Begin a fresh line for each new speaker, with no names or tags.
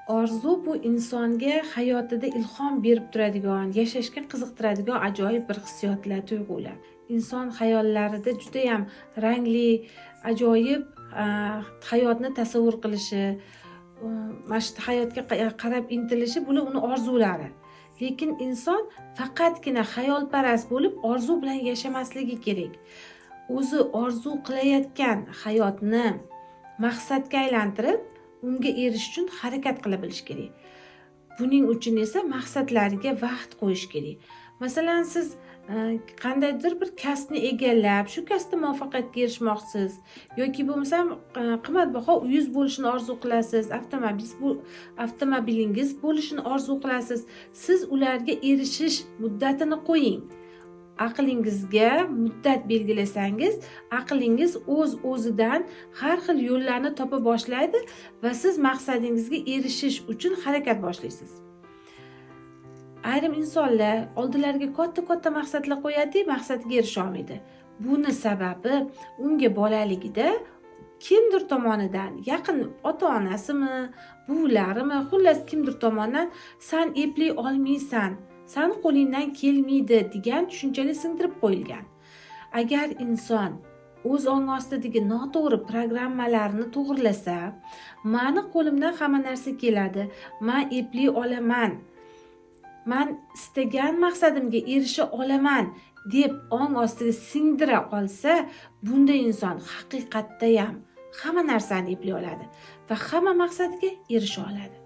Orzu bu insonga hayotida ilhom berib turadigan, yashashga qiziqtiradigan ajoyib bir hissiyotlar, tuyg'ular. Inson xayollarida judayam rangli, ajoyib hayotni tasavvur qilishi, mana shu hayotga qarab intilishi bular uni orzulari. Lekin inson faqatgina xayolparast bo'lib orzu bilan yashamasligi kerak. O'zi orzu qilayotgan hayotni maqsadga aylantirib, unga erishish uchun harakat qila bilish kerak. Buning uchun esa maqsadlariga vaqt qo'yish kerak. Masalan, siz qandaydir bir kasbni egallab, shu kasbda muvaffaqiyatga erishmoqchisiz yoki bo'lmasa qimmatbaho uyingiz bo'lishini orzu qilasiz, avtomobilingiz bo'lishini orzu qilasiz. Siz ularga erishish muddatini qo'ying. Aqlingizga muddat belgilasangiz, aqlingiz o'z-o'zidan har xil yo'llarni topa boshlaydi va siz maqsadingizga erishish uchun harakat boshlaysiz. Ayrim insonlar oldilariga katta maqsadlar qo'yadi, maqsadiga erisha olmaydi. Buni sababi unga bolaligida kimdir tomonidan, yaqin ota-onasimi, buvilarimi, xullas kimdir tomonidan "Sen eplay olmaysan, sen qo'lingdan kelmaydi" degan tushunchani singdirib qo'yilgan. Agar inson o'z ong ostidagi noto'g'ri programmalarni to'g'rilasa, "Meni qo'limdan hamma narsa keladi, men eplay olaman, men istagan maqsadimga erisha olaman" deb ong ostiga singdira olsa, bunday inson haqiqatda ham hamma narsani eplay oladi va hamma maqsadiga erisha oladi.